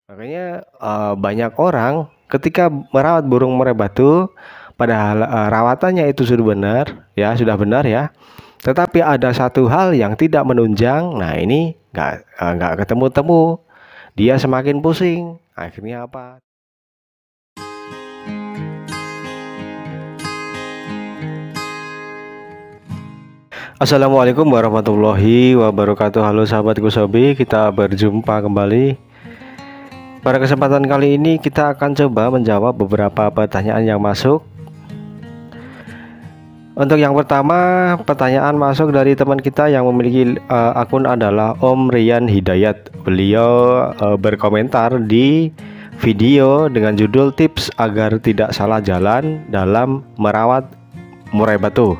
Makanya banyak orang ketika merawat burung murai batu, padahal rawatannya itu sudah benar, sudah benar ya. Tetapi ada satu hal yang tidak menunjang. Nah ini nggak ketemu-temu. Dia semakin pusing. Akhirnya apa? Assalamualaikum warahmatullahi wabarakatuh. Halo sahabatku Sobi, kita berjumpa kembali. Pada kesempatan kali ini kita akan coba menjawab beberapa pertanyaan yang masuk. Untuk yang pertama, pertanyaan masuk dari teman kita yang memiliki akun adalah Om Rian Hidayat. Beliau berkomentar di video dengan judul tips agar tidak salah jalan dalam merawat murai batu.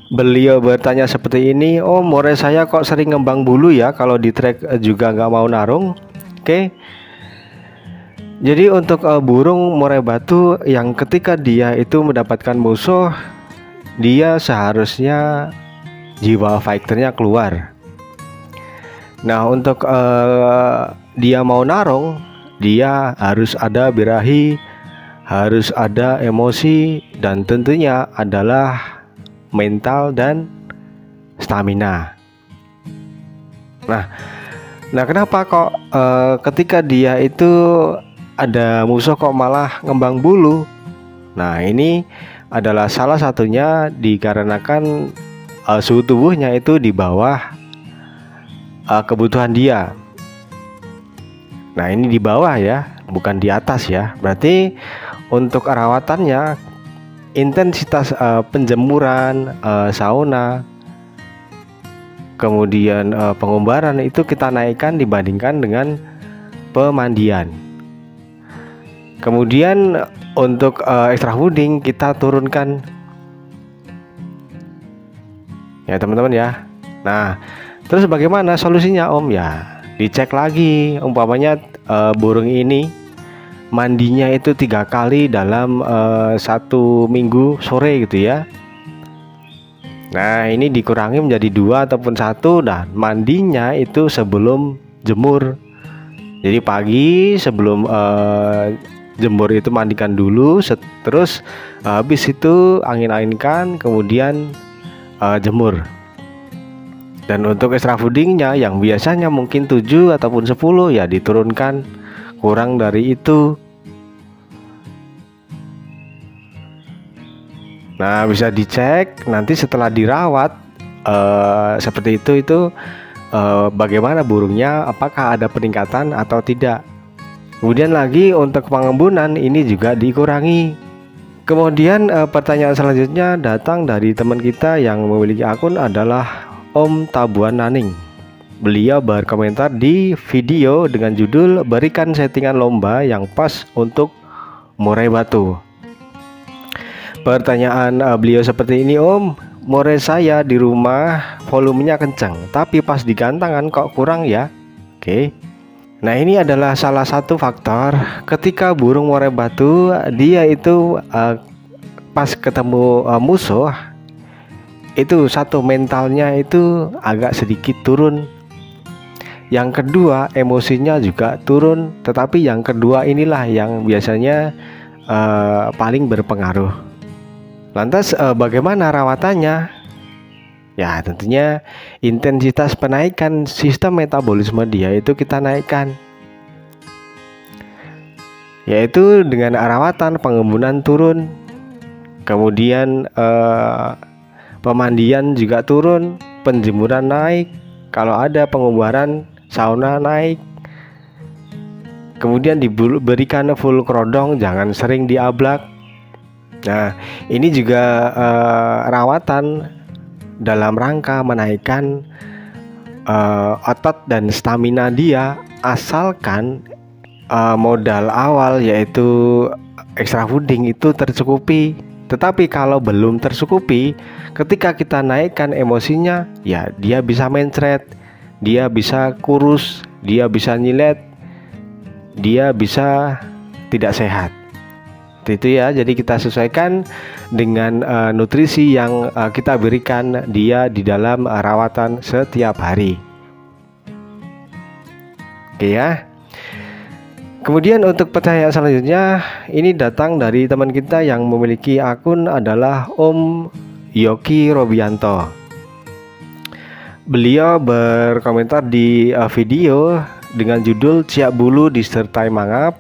Beliau bertanya seperti ini, "Oh, murai saya kok sering ngembang bulu ya, kalau di trek juga nggak mau narung." Oke. Jadi untuk burung murai batu yang ketika dia itu mendapatkan musuh, dia seharusnya jiwa fighternya keluar. Nah, untuk dia mau narung, dia harus ada birahi, harus ada emosi, dan tentunya adalah mental dan stamina. Nah, kenapa kok ketika dia itu ada musuh kok malah ngembang bulu? Nah, ini adalah salah satunya dikarenakan suhu tubuhnya itu di bawah kebutuhan dia. Nah, ini di bawah ya, bukan di atas ya. Berarti untuk rawatannya, intensitas penjemuran, sauna, kemudian pengumbaran itu kita naikkan dibandingkan dengan pemandian. Kemudian untuk extra fooding kita turunkan ya teman-teman ya. Nah, terus bagaimana solusinya Om? Ya dicek lagi, umpamanya burung ini mandinya itu 3 kali dalam 1 minggu sore gitu ya. Nah, ini dikurangi menjadi 2 ataupun 1. Dan mandinya itu sebelum jemur. Jadi pagi sebelum jemur itu mandikan dulu, terus habis itu angin-anginkan, kemudian jemur. Dan untuk extra foodingnya yang biasanya mungkin 7 ataupun 10 ya diturunkan kurang dari itu. Nah, bisa dicek nanti setelah dirawat seperti itu bagaimana burungnya, apakah ada peningkatan atau tidak. Kemudian lagi untuk pengembunan ini juga dikurangi. Kemudian pertanyaan selanjutnya datang dari teman kita yang memiliki akun adalah Om Tabuan Naning. Beliau berkomentar di video dengan judul "Berikan settingan lomba yang pas untuk murai batu". Pertanyaan beliau seperti ini, "Om, murai saya di rumah volumenya kencang, tapi pas di gantangan kok kurang ya?" Oke. Nah, ini adalah salah satu faktor ketika burung murai batu dia itu pas ketemu musuh itu, satu, mentalnya itu agak sedikit turun. Yang kedua, emosinya juga turun. Tetapi yang kedua inilah yang biasanya paling berpengaruh. Lantas bagaimana rawatannya? Ya tentunya intensitas penaikan sistem metabolisme dia itu kita naikkan, yaitu dengan rawatan pengembunan turun, kemudian pemandian juga turun, penjemuran naik, kalau ada pengumbaran sauna naik, kemudian diberikan full kerodong, jangan sering diablak. Nah, ini juga rawatan dalam rangka menaikkan otot dan stamina dia, asalkan modal awal yaitu extra fooding itu tercukupi. Tetapi kalau belum tercukupi, ketika kita naikkan emosinya, ya dia bisa mencret, dia bisa kurus, dia bisa nyilet, dia bisa tidak sehat. Itu ya, jadi kita sesuaikan dengan nutrisi yang kita berikan dia di dalam rawatan setiap hari. Oke ya. Kemudian untuk pertanyaan selanjutnya, ini datang dari teman kita yang memiliki akun adalah Om Yoki Robianto. Beliau berkomentar di video dengan judul "Ciak bulu disertai mangap".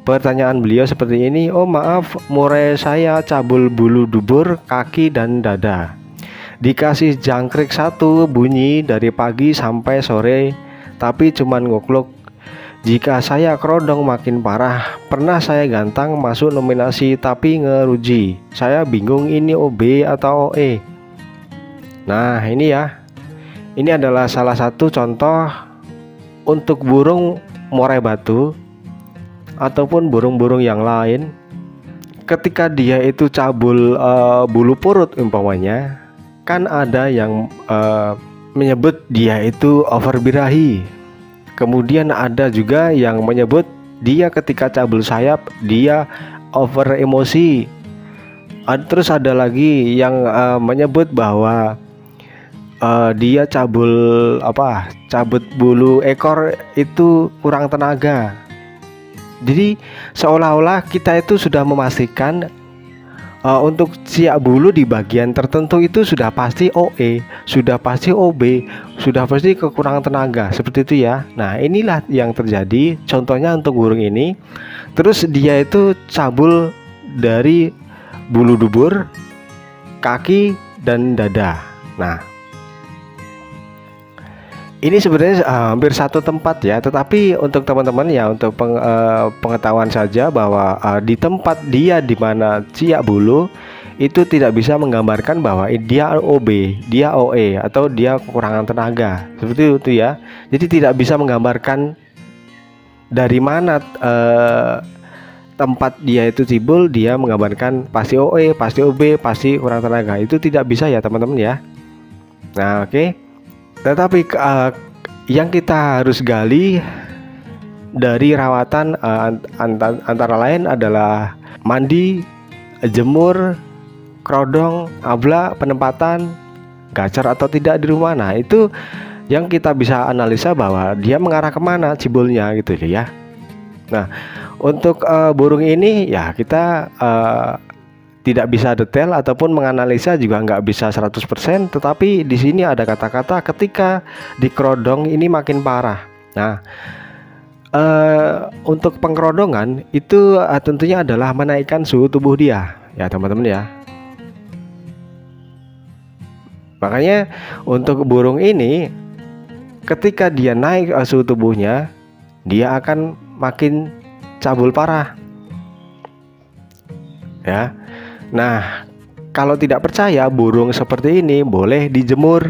Pertanyaan beliau seperti ini: "Oh maaf, murai saya cabul bulu dubur, kaki dan dada. Dikasih jangkrik satu bunyi dari pagi sampai sore, tapi cuman ngoklok. Jika saya kerodong makin parah. Pernah saya gantang masuk nominasi tapi ngeruji. Saya bingung ini OB atau OE." Nah ini ya, ini adalah salah satu contoh untuk burung murai batu ataupun burung-burung yang lain. Ketika dia itu cabul bulu purut umpamanya, kan ada yang menyebut dia itu over birahi. Kemudian ada juga yang menyebut dia ketika cabul sayap dia over emosi. Terus ada lagi yang menyebut bahwa dia cabut bulu ekor itu kurang tenaga. Jadi seolah-olah kita itu sudah memastikan untuk ciak bulu di bagian tertentu itu sudah pasti OE, sudah pasti OB, sudah pasti kekurangan tenaga, seperti itu ya. Nah inilah yang terjadi contohnya untuk burung ini. Terus dia itu cabul dari bulu dubur, kaki dan dada. Nah ini sebenarnya hampir satu tempat ya, tetapi untuk teman-teman ya, untuk pengetahuan saja bahwa di tempat dia di mana ciak bulu itu tidak bisa menggambarkan bahwa dia OB, dia OE atau dia kekurangan tenaga, seperti itu ya. Jadi tidak bisa menggambarkan dari mana tempat dia itu cibul, dia menggambarkan pasti OE, pasti OB, pasti kurang tenaga. Itu tidak bisa ya teman-teman ya. Nah oke. Tetapi yang kita harus gali dari rawatan antara lain adalah mandi, jemur, kerodong, ablak, penempatan, gacor atau tidak di rumah. Nah itu yang kita bisa analisa bahwa dia mengarah kemana cibulnya gitu ya. Nah untuk burung ini ya kita tidak bisa detail ataupun menganalisa juga nggak bisa 100%, tetapi di sini ada kata-kata ketika dikerodong ini makin parah. Nah untuk pengkerodongan itu tentunya adalah menaikkan suhu tubuh dia ya teman-teman ya. Makanya untuk burung ini ketika dia naik suhu tubuhnya, dia akan makin cabul parah ya. Nah, kalau tidak percaya burung seperti ini boleh dijemur.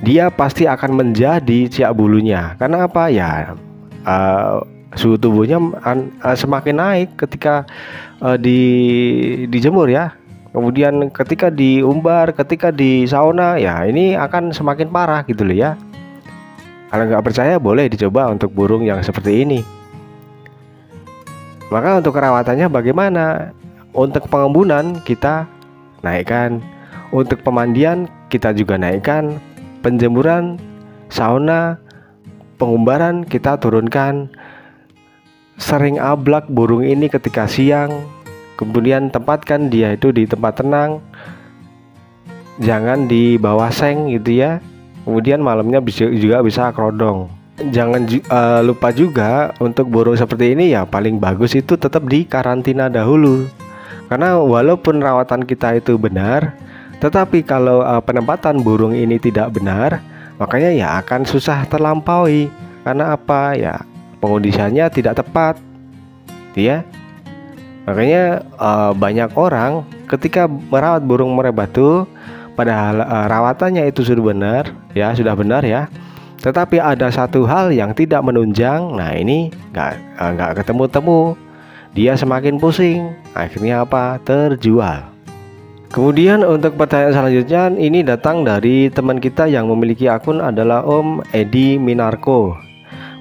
Dia pasti akan menjadi ciak bulunya. Karena apa ya? Suhu tubuhnya semakin naik ketika dijemur ya. Kemudian ketika diumbar, ketika di sauna ya ini akan semakin parah gitu loh ya. Kalau nggak percaya boleh dicoba untuk burung yang seperti ini. Maka untuk perawatannya bagaimana? Untuk pengembunan kita naikkan, untuk pemandian kita juga naikkan, penjemuran, sauna, pengumbaran kita turunkan. Sering ablak burung ini ketika siang, kemudian tempatkan dia itu di tempat tenang, jangan di bawah seng gitu ya. Kemudian malamnya juga bisa kerodong. Jangan lupa juga untuk burung seperti ini ya paling bagus itu tetap di karantina dahulu. Karena walaupun rawatan kita itu benar, tetapi kalau penempatan burung ini tidak benar, makanya ya akan susah terlampaui. Karena apa ya, pengondisiannya tidak tepat ya. Makanya banyak orang ketika merawat burung murai batu, padahal rawatannya itu sudah benar ya, tetapi ada satu hal yang tidak menunjang. Nah ini nggak ketemu-temu, dia semakin pusing, akhirnya apa? Terjual. Kemudian untuk pertanyaan selanjutnya ini datang dari teman kita yang memiliki akun adalah Om Edi Minarko.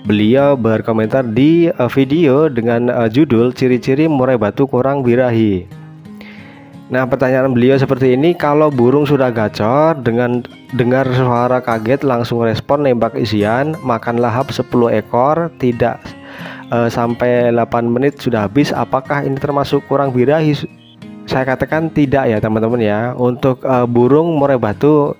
Beliau berkomentar di video dengan judul "Ciri-ciri murai batu kurang birahi". Nah, pertanyaan beliau seperti ini, kalau burung sudah gacor dengan dengar suara kaget langsung respon nembak isian, makan lahap 10 ekor, tidak sampai 8 menit sudah habis, apakah ini termasuk kurang birahi? Saya katakan tidak ya teman-teman ya. Untuk burung murai batu,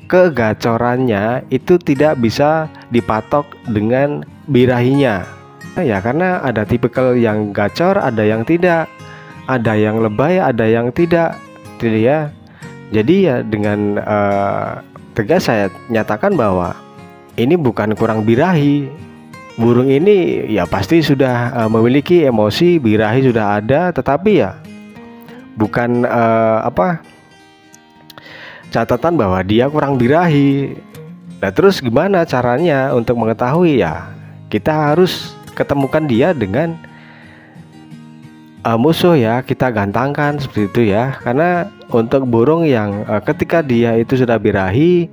kegacorannya itu tidak bisa dipatok dengan birahinya ya, karena ada tipikal yang gacor, ada yang tidak, ada yang lebay, ada yang tidak, gitu ya. Jadi ya dengan tegas saya nyatakan bahwa ini bukan kurang birahi. Burung ini ya pasti sudah memiliki emosi, birahi sudah ada, tetapi ya bukan catatan bahwa dia kurang birahi. Nah, terus gimana caranya untuk mengetahui? Ya kita harus ketemukan dia dengan musuh ya, kita gantangkan seperti itu ya. Karena untuk burung yang ketika dia itu sudah birahi,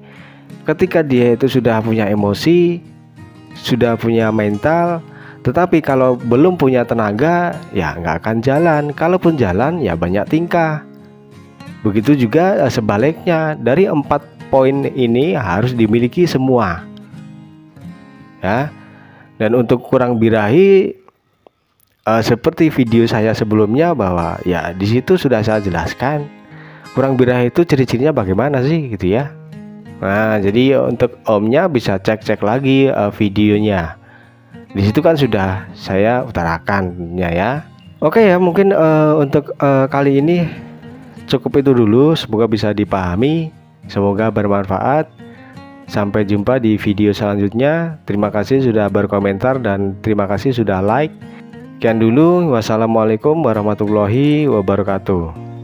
ketika dia itu sudah punya emosi, sudah punya mental, tetapi kalau belum punya tenaga ya nggak akan jalan. Kalaupun jalan ya banyak tingkah. Begitu juga sebaliknya, dari 4 poin ini harus dimiliki semua ya. Dan untuk kurang birahi, seperti video saya sebelumnya bahwa ya di situ sudah saya jelaskan kurang birahi itu ciri-cirinya bagaimana sih gitu ya. Nah, jadi untuk omnya bisa cek lagi videonya. Di situ kan sudah saya utarakannya ya. Oke ya, mungkin untuk kali ini cukup itu dulu. Semoga bisa dipahami, semoga bermanfaat. Sampai jumpa di video selanjutnya. Terima kasih sudah berkomentar dan terima kasih sudah like. Sekian dulu, wassalamualaikum warahmatullahi wabarakatuh.